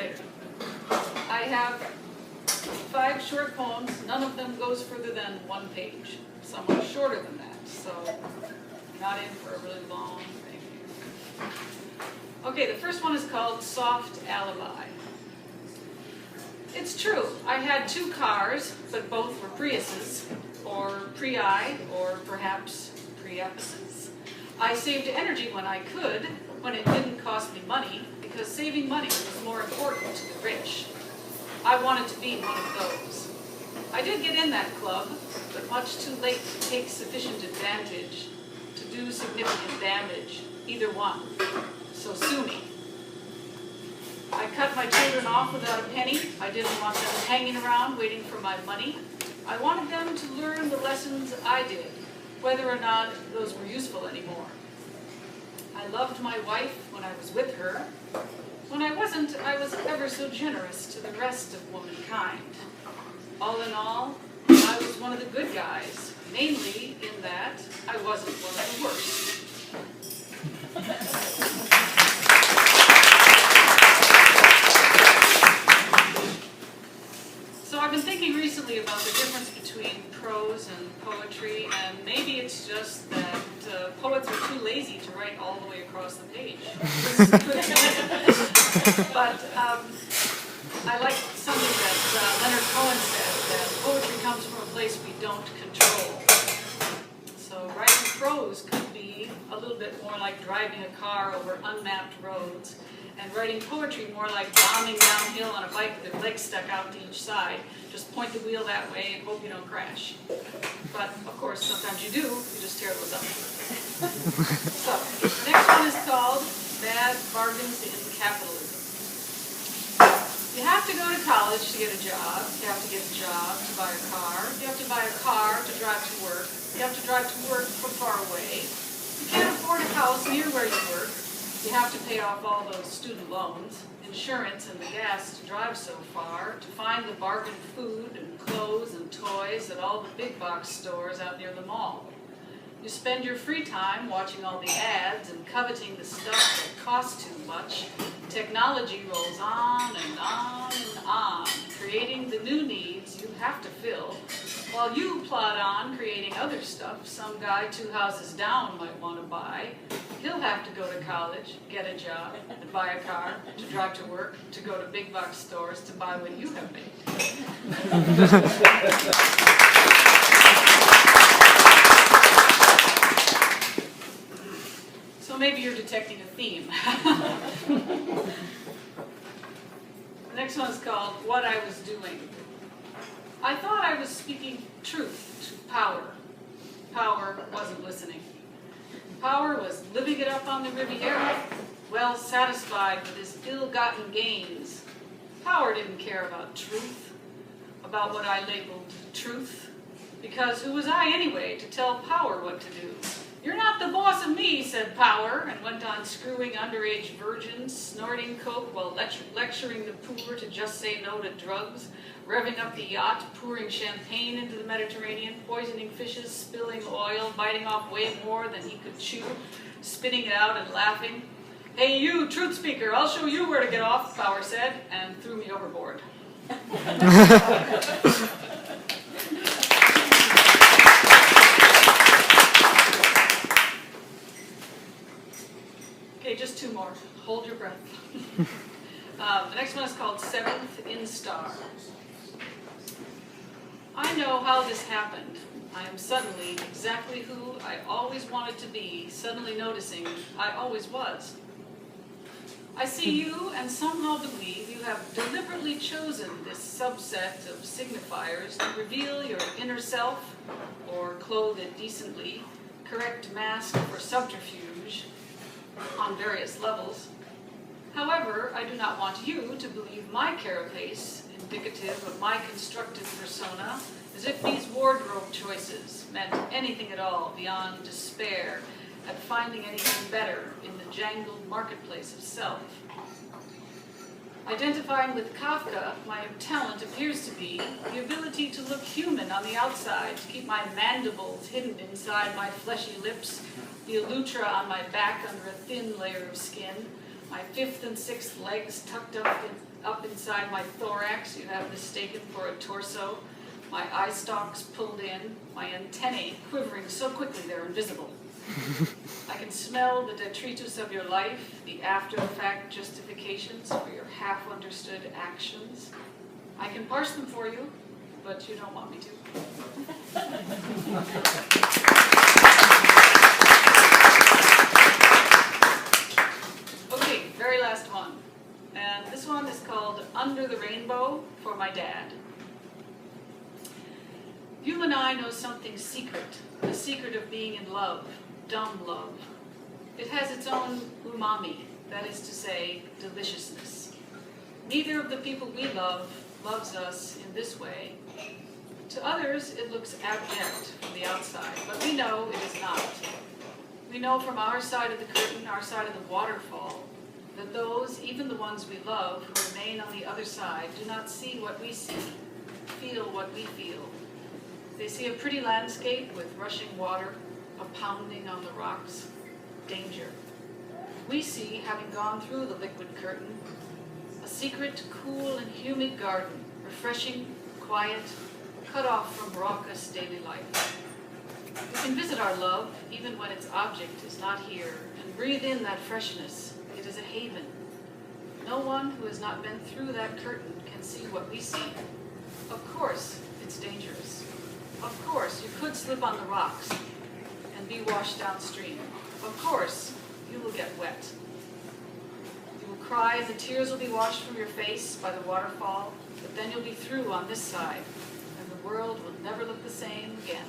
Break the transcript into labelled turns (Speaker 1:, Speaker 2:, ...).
Speaker 1: later. I have 5 short poems. None of them goes further than 1 page. Some are shorter than that, so not in for a really long thing. Okay, the first one is called Soft Alibi. It's true, I had 2 cars, but both were Priuses, or Prii, or perhaps Priuses. I saved energy when I could, when it didn't cost me money, because saving money was more important to the rich. I wanted to be one of those. I did get in that club, but much too late to take sufficient advantage to do significant damage, either one. So sue me. I cut my children off without a penny. I didn't want them hanging around waiting for my money. I wanted them to learn the lessons I did, whether or not those were useful anymore. I loved my wife when I was with her. When I wasn't, I was ever so generous to the rest of womankind. All in all, I was one of the good guys, mainly in that I wasn't one of the worst. So I've been thinking recently about the difference between prose and poetry, and maybe it's just that poets are too lazy to write all the way across the page. But I like something that Leonard Cohen said, that poetry comes from a place we don't control. So writing prose could be a little bit more like driving a car over unmapped roads, and writing poetry more like bombing downhill on a bike with your legs stuck out to each side. Just point the wheel that way and hope you don't crash. But of course, sometimes you do, you just tear those up. So, the next one is called Bad Bargains in Capitalism. You have to go to college to get a job. You have to get a job to buy a car. You have to buy a car to drive to work. You have to drive to work from far away. You can't afford a house near where you work. You have to pay off all those student loans, insurance, and the gas to drive so far, to find the bargain food and clothes and toys at all the big box stores out near the mall. You spend your free time watching all the ads and coveting the stuff that costs too much. Technology rolls on and on and on, creating the new needs you have to fill, while you plod on creating other stuff some guy 2 houses down might want to buy. He'll have to go to college, get a job, to buy a car, to drive to work, to go to big box stores, to buy what you have made. So maybe you're detecting a theme. The next one is called What I Was Doing. I thought I was speaking truth to power. Power wasn't listening. Power was living it up on the Riviera, well satisfied with his ill-gotten gains. Power didn't care about truth, about what I labeled truth, because who was I anyway to tell Power what to do? You're not the boss of me, said Power, and went on screwing underage virgins, snorting coke while lecturing the poor to just say no to drugs, revving up the yacht, pouring champagne into the Mediterranean, poisoning fishes, spilling oil, biting off way more than he could chew, spitting it out and laughing. Hey you, truth speaker, I'll show you where to get off, Power said, and threw me overboard. Okay, just 2 more. Hold your breath. The next one is called 7th in Star. I know how this happened. I am suddenly exactly who I always wanted to be, suddenly noticing I always was. I see you and somehow believe you have deliberately chosen this subset of signifiers to reveal your inner self, or clothe it decently, correct mask for subterfuge on various levels. However, I do not want you to believe my carapace, indicative of my constructed persona, as if these wardrobe choices meant anything at all beyond despair at finding anything better in the jangled marketplace of self. Identifying with Kafka, my talent appears to be the ability to look human on the outside, to keep my mandibles hidden inside my fleshy lips, the elytra on my back under a thin layer of skin, my 5th and 6th legs tucked up Up inside my thorax, you have mistaken for a torso. My eye stalks pulled in, my antennae quivering so quickly they're invisible. I can smell the detritus of your life, the after-the-fact justifications for your half-understood actions. I can parse them for you, but you don't want me to. Okay, very last one. And this one is called Under the Rainbow for my dad. You and I know something secret, the secret of being in love, dumb love. It has its own umami, that is to say, deliciousness. Neither of the people we love loves us in this way. To others, it looks abject from the outside, but we know it is not. We know from our side of the curtain, our side of the waterfall, that those, even the ones we love, who remain on the other side, do not see what we see, feel what we feel. They see a pretty landscape with rushing water, a pounding on the rocks, danger. We see, having gone through the liquid curtain, a secret, cool and humid garden, refreshing, quiet, cut off from raucous daily life. We can visit our love, even when its object is not here, and breathe in that freshness. It is a haven. No one who has not been through that curtain can see what we see. Of course, it's dangerous. Of course, you could slip on the rocks and be washed downstream. Of course, you will get wet. You will cry, the tears will be washed from your face by the waterfall, but then you'll be through on this side, and the world will never look the same again.